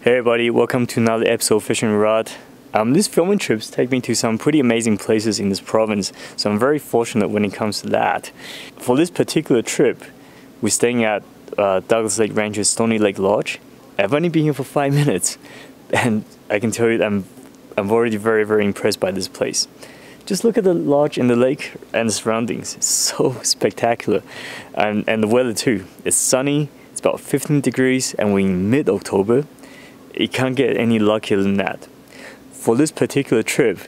Hey everybody, welcome to another episode of Fishing with Rod. These filming trips take me to some pretty amazing places in this province, so I'm very fortunate when it comes to that. For this particular trip, we're staying at Douglas Lake Ranch's Stoney Lake Lodge. I've only been here for 5 minutes, and I can tell you that I'm already very impressed by this place. Just look at the lodge and the lake and the surroundings. It's so spectacular. And the weather too. It's sunny, it's about 15 degrees, and we're in mid-October. You can't get any luckier than that. For this particular trip,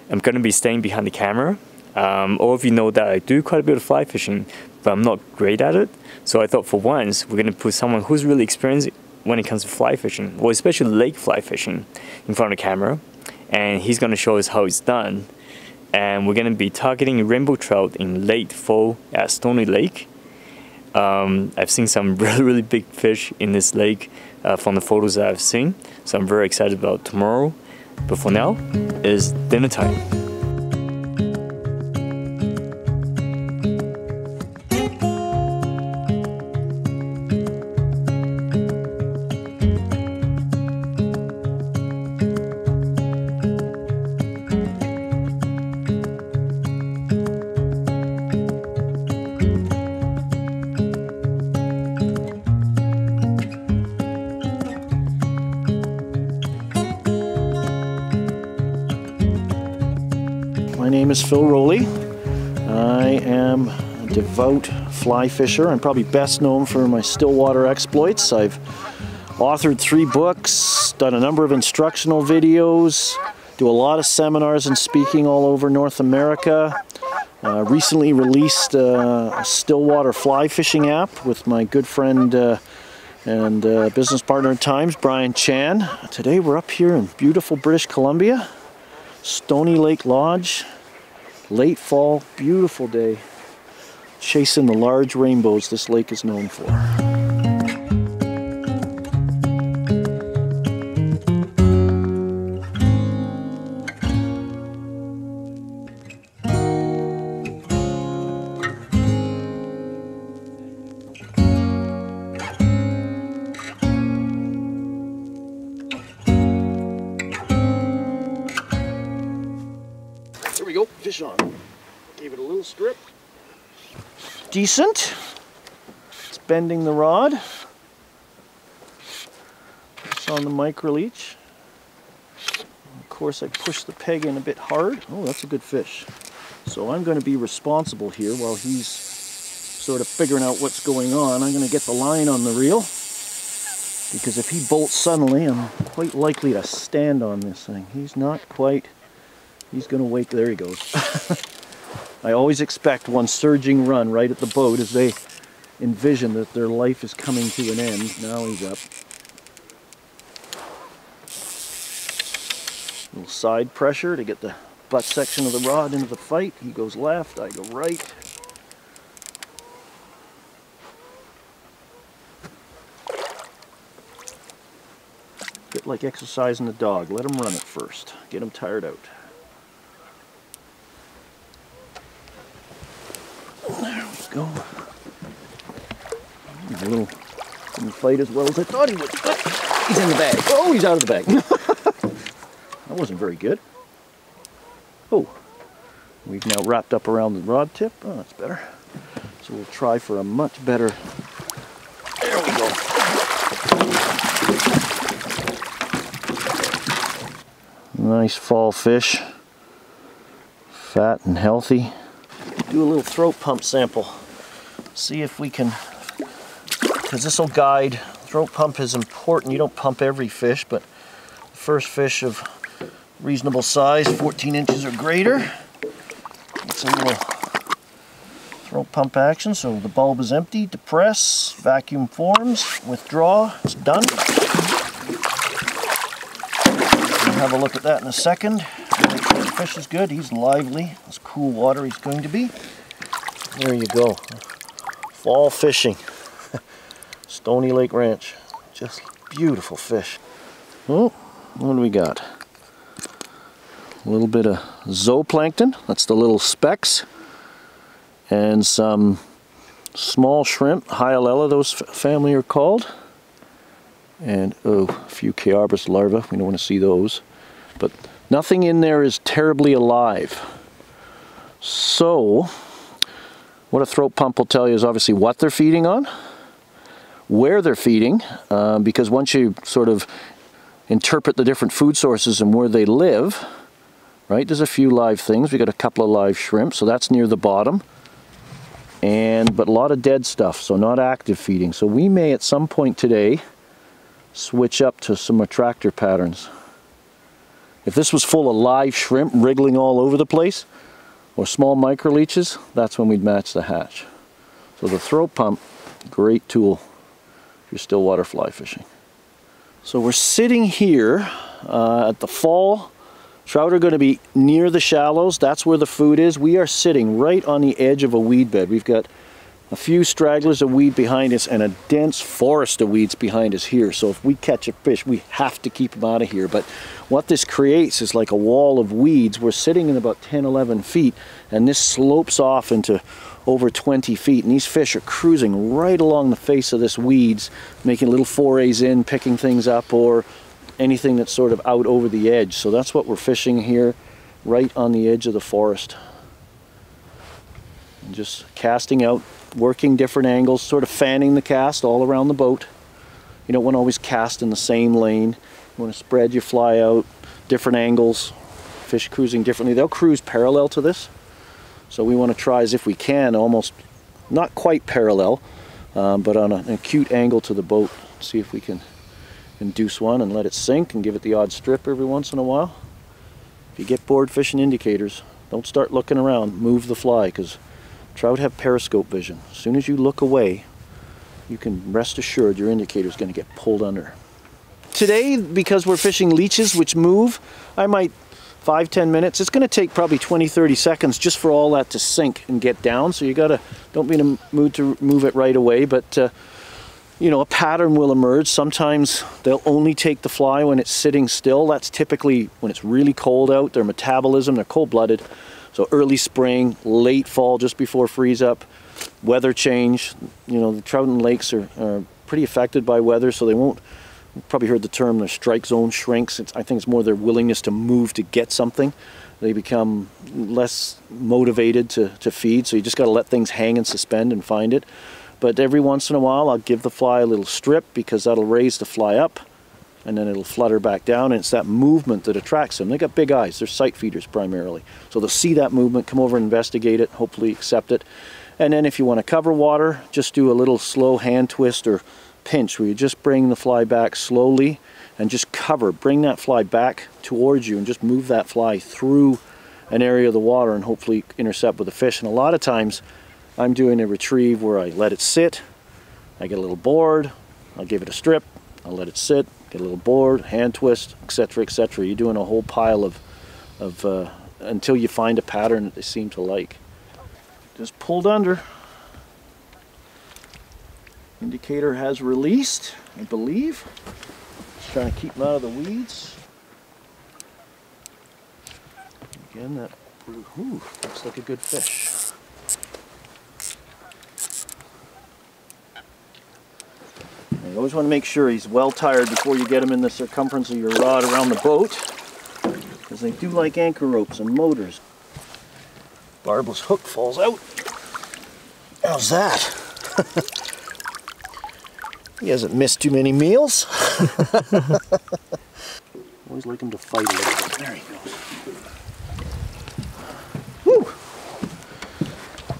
I'm going to be staying behind the camera. All of you know that I do quite a bit of fly fishing, but I'm not great at it. So I thought for once, we're going to put someone who's really experienced when it comes to fly fishing, or especially lake fly fishing, in front of the camera. And he's going to show us how it's done. And we're going to be targeting rainbow trout in late fall at Stoney Lake. I've seen some really big fish in this lake from the photos that I've seen, so I'm very excited about tomorrow. But for now, it's dinner time. My name is Phil Rowley. I am a devout fly fisher. I'm probably best known for my stillwater exploits. I've authored 3 books, done a number of instructional videos, do a lot of seminars and speaking all over North America. Recently released a stillwater fly fishing app with my good friend and business partner at times, Brian Chan. Today we're up here in beautiful British Columbia, Stoney Lake Lodge. Late fall, beautiful day, chasing the large rainbows this lake is known for. There we go, fish on. Gave it a little strip. Decent. It's bending the rod. It's on the micro leech. Of course, I pushed the peg in a bit hard. Oh, that's a good fish. So I'm going to be responsible here while he's sort of figuring out what's going on. I'm going to get the line on the reel, because if he bolts suddenly, I'm quite likely to stand on this thing. He's not quite. He's going to wake. There he goes. I always expect one surging run right at the boat as they envision that their life is coming to an end. Now he's up. A little side pressure to get the butt section of the rod into the fight. He goes left, I go right. Bit like exercising a dog. Let him run it first. Get him tired out. There we go. He's a little in the fight as well as I thought he would. Oh, he's in the bag. Oh, he's out of the bag. That wasn't very good. Oh, we've now wrapped up around the rod tip. Oh, that's better. So we'll try for a much better. There we go. Nice fall fish. Fat and healthy. Do a little throat pump sample. See if we can, because this will guide. Throat pump is important. You don't pump every fish, but the first fish of reasonable size, 14 inches or greater, it's a little throat pump action. So the bulb is empty, depress, vacuum forms, withdraw, it's done. We'll have a look at that in a second. Make sure the fish is good. He's lively. It's cool water he's going to be. There you go. Fall fishing. Stoney Lake Ranch. Just beautiful fish. Oh, what do we got? A little bit of zooplankton. That's the little specks. And some small shrimp. Hyalella, those family are called. And oh, a few Chiabris larvae, we don't want to see those. But nothing in there is terribly alive. So, what a throat pump will tell you is obviously what they're feeding on, where they're feeding, because once you sort of interpret the different food sources and where they live, right, there's a few live things. We got a couple of live shrimp, so that's near the bottom. But a lot of dead stuff, so not active feeding. So we may at some point today switch up to some attractor patterns. If this was full of live shrimp wriggling all over the place, or small microleeches, that's when we'd match the hatch. So the throat pump, great tool if you're stillwater fly fishing. So we're sitting here at the fall. Trout are going to be near the shallows. That's where the food is. We are sitting right on the edge of a weed bed. We've got a few stragglers of weed behind us and a dense forest of weeds behind us here. So if we catch a fish, we have to keep them out of here. But what this creates is like a wall of weeds. We're sitting in about 10, 11 feet, and this slopes off into over 20 feet. And these fish are cruising right along the face of this weeds, making little forays in, picking things up, or anything that's sort of out over the edge. So that's what we're fishing here, right on the edge of the forest. And just casting out, working different angles, sort of fanning the cast all around the boat. You don't want to always cast in the same lane. You want to spread your fly out, different angles, fish cruising differently. They'll cruise parallel to this. So we want to try as if we can, almost not quite parallel, but on an acute angle to the boat. See if we can induce one and let it sink and give it the odd strip every once in a while. If you get bored fishing indicators, don't start looking around, move the fly, because trout have periscope vision. As soon as you look away, you can rest assured your indicator is going to get pulled under. Today, because we're fishing leeches which move, I might 5-10 minutes. It's going to take probably 20-30 seconds just for all that to sink and get down. So you gotta, don't be in a mood to move it right away, but you know, a pattern will emerge. Sometimes they'll only take the fly when it's sitting still. That's typically when it's really cold out. Their metabolism, they're cold-blooded. So early spring, late fall, just before freeze up, weather change. You know, the trout in lakes are pretty affected by weather, so they won't, you've probably heard the term, their strike zone shrinks. I think it's more their willingness to move to get something. They become less motivated to feed, so you just got to let things hang and suspend and find it. But every once in a while, I'll give the fly a little strip, because that'll raise the fly up, and then it'll flutter back down, and it's that movement that attracts them. They got big eyes, they're sight feeders primarily. So they'll see that movement, come over and investigate it, hopefully accept it. And then if you want to cover water, just do a little slow hand twist or pinch, where you just bring the fly back slowly and just cover, bring that fly back towards you and just move that fly through an area of the water and hopefully intercept with a fish. And a lot of times I'm doing a retrieve where I let it sit, I get a little bored, I'll give it a strip, I'll let it sit, get a little bored, hand twist, etc., etc. You're doing a whole pile of until you find a pattern that they seem to like. Just pulled under. Indicator has released, I believe. Just trying to keep them out of the weeds. Again, that looks like a good fish. You always want to make sure he's well tired before you get him in the circumference of your rod around the boat, because they do like anchor ropes and motors. Barbless hook falls out. How's that? He hasn't missed too many meals. Always like him to fight a little bit. There he goes. Woo!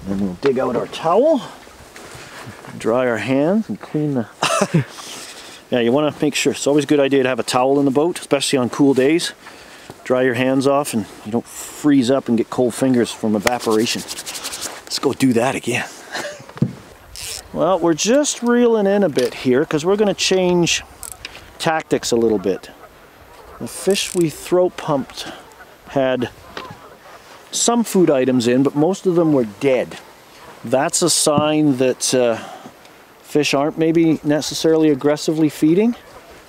Then we'll dig out our towel, dry our hands, and clean the... Yeah, you want to make sure. It's always a good idea to have a towel in the boat, especially on cool days. Dry your hands off and you don't freeze up and get cold fingers from evaporation. Let's go do that again. Well, we're just reeling in a bit here because we're going to change tactics a little bit. The fish we throat pumped had some food items in, but most of them were dead. That's a sign that fish aren't maybe necessarily aggressively feeding.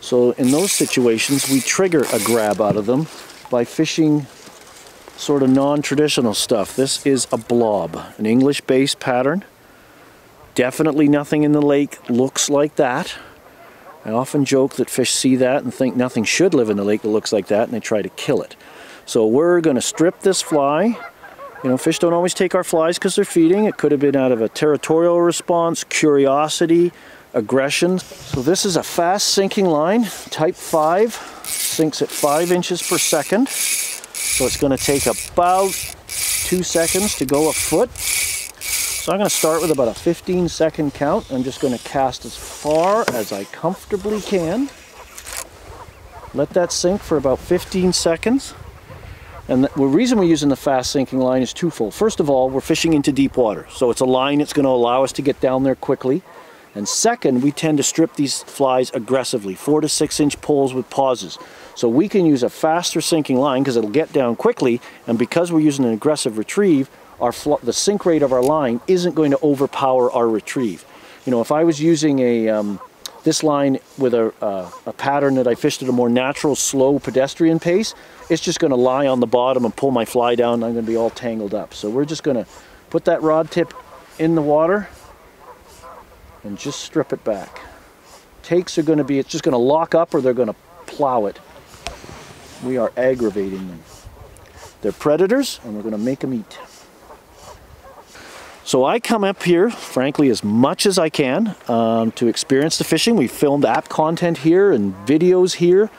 So in those situations, we trigger a grab out of them by fishing sort of non-traditional stuff. This is a blob, an English-based pattern. Definitely nothing in the lake looks like that. I often joke that fish see that and think nothing should live in the lake that looks like that, and they try to kill it. So we're going to strip this fly. You know, fish don't always take our flies because they're feeding. It could have been out of a territorial response, curiosity, aggression. So this is a fast sinking line, type 5, sinks at 5 inches per second. So it's going to take about 2 seconds to go a foot. So I'm going to start with about a 15-second count. I'm just going to cast as far as I comfortably can. Let that sink for about 15 seconds. And the reason we're using the fast sinking line is twofold. First of all, we're fishing into deep water, so it's a line that's going to allow us to get down there quickly. And second, we tend to strip these flies aggressively, 4 to 6 inch pulls with pauses. So we can use a faster sinking line because it'll get down quickly, and because we're using an aggressive retrieve, the sink rate of our line isn't going to overpower our retrieve. You know, if I was using this line with a pattern that I fished at a more natural, slow pedestrian pace, it's just going to lie on the bottom and pull my fly down, and I'm going to be all tangled up. So we're just going to put that rod tip in the water and just strip it back. Takes are going to be, it's just going to lock up or they're going to plow it. We are aggravating them. They're predators, and we're going to make them eat. So I come up here, frankly, as much as I can to experience the fishing. We filmed app content here and videos here,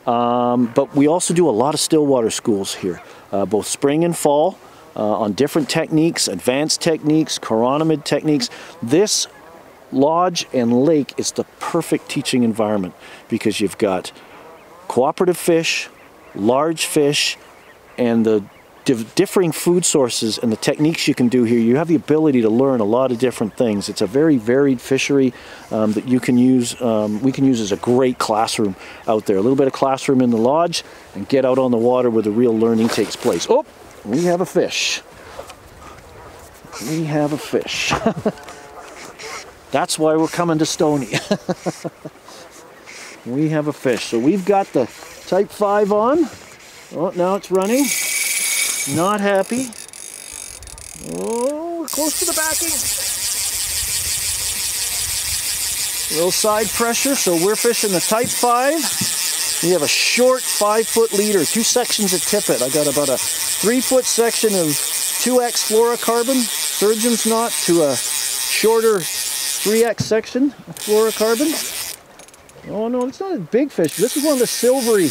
but we also do a lot of stillwater schools here, both spring and fall, on different techniques, advanced techniques, chironomid techniques. This lodge and lake is the perfect teaching environment because you've got cooperative fish, large fish, and the differing food sources and the techniques you can do here. You have the ability to learn a lot of different things. It's a very varied fishery that you can use, we can use as a great classroom out there. A little bit of classroom in the lodge and get out on the water where the real learning takes place. Oh, we have a fish. We have a fish. That's why we're coming to Stoney. We have a fish. So we've got the type 5 on. Oh, now it's running. Not happy. Oh, we're close to the backing. A little side pressure, so we're fishing the type 5. We have a short 5-foot leader, 2 sections of tippet. I got about a 3-foot section of 2X fluorocarbon, surgeon's knot, to a shorter 3X section of fluorocarbon. Oh no, it's not a big fish. This is one of the silvery,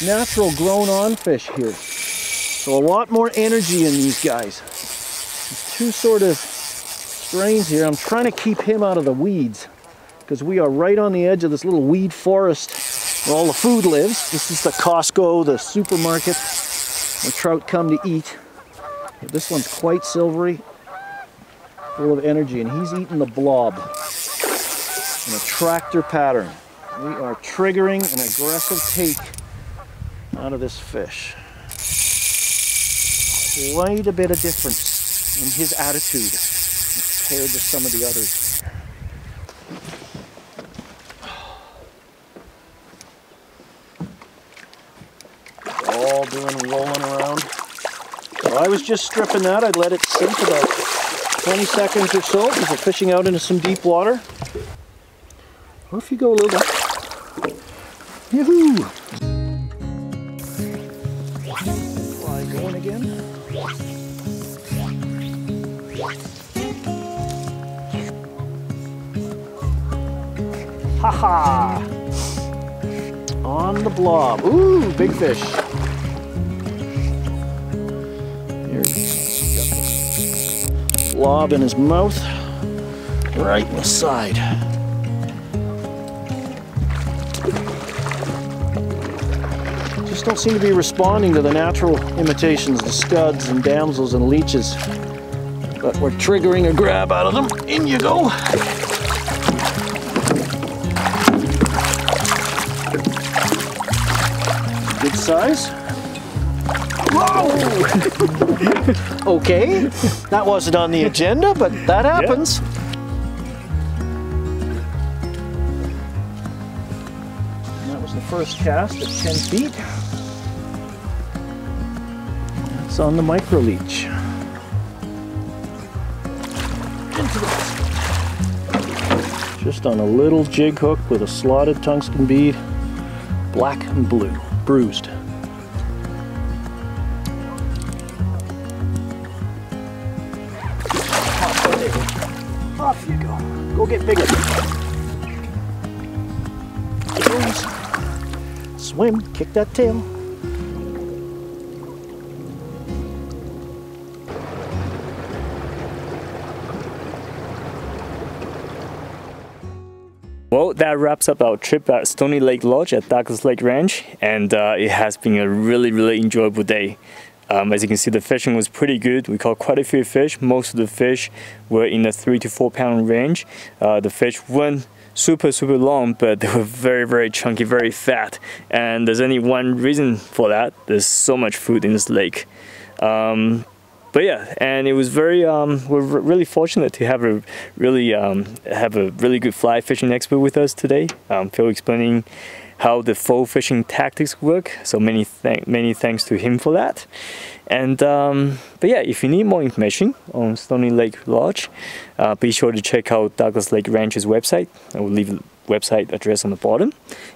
natural grown-on fish here. So a lot more energy in these guys. There's 2 sort of strains here. I'm trying to keep him out of the weeds because we are right on the edge of this little weed forest where all the food lives. This is the Costco, the supermarket where trout come to eat. But this one's quite silvery, full of energy, and he's eating the blob in a tractor pattern. We are triggering an aggressive take out of this fish. Quite a bit of difference in his attitude compared to some of the others. All doing rolling around. So I was just stripping that. I'd let it sink about 20 seconds or so because we're fishing out into some deep water. Or if you go a little bit. Yoo-hoo! Fly going again. Ha-ha! On the blob. Ooh, big fish. Here he's got the blob in his mouth, right in the side. Just don't seem to be responding to the natural imitations, the scuds and damsels and leeches. But we're triggering a grab out of them. In you go. Good size. Whoa! Okay, that wasn't on the agenda, but that happens. Yeah. That was the first cast at 10 feet. That's on the micro leech. Into the basket. Just on a little jig hook with a slotted tungsten bead, black and blue, bruised. Off you go. Go get bigger. Swim, kick that tail. Well, that wraps up our trip at Stoney Lake Lodge at Douglas Lake Ranch, and it has been a really enjoyable day. As you can see, the fishing was pretty good. We caught quite a few fish. Most of the fish were in the 3 to 4 pound range. The fish weren't super long, but they were very chunky, very fat. And there's only one reason for that. There's so much food in this lake. But yeah, and it was very, we're really fortunate to have a really good fly fishing expert with us today. Phil explaining how the fall fishing tactics work. So many thanks to him for that. And but yeah, if you need more information on Stoney Lake Lodge, be sure to check out Douglas Lake Ranch's website. I will leave the website address on the bottom.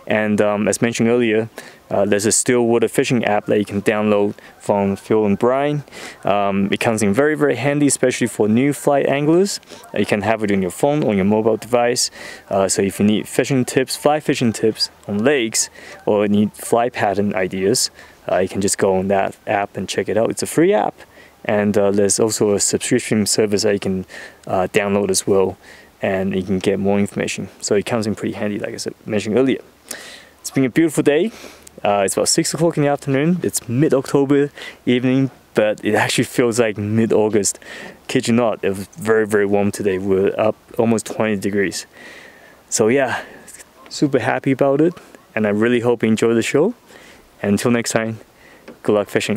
And as mentioned earlier, there's a still water fishing app that you can download from Phil and Brian. It comes in very handy, especially for new fly anglers. You can have it on your phone, on your mobile device. So if you need fishing tips, fly fishing tips on lakes, or need fly pattern ideas, you can just go on that app and check it out. It's a free app, and there's also a subscription service that you can download as well, and you can get more information. So it comes in pretty handy, like I mentioned earlier. It's been a beautiful day. It's about 6 o'clock in the afternoon. It's mid-October evening, but it actually feels like mid-August. Kid you not, it was very warm today. We're up almost 20 degrees. So yeah, super happy about it, and I really hope you enjoy the show. And until next time, good luck fishing.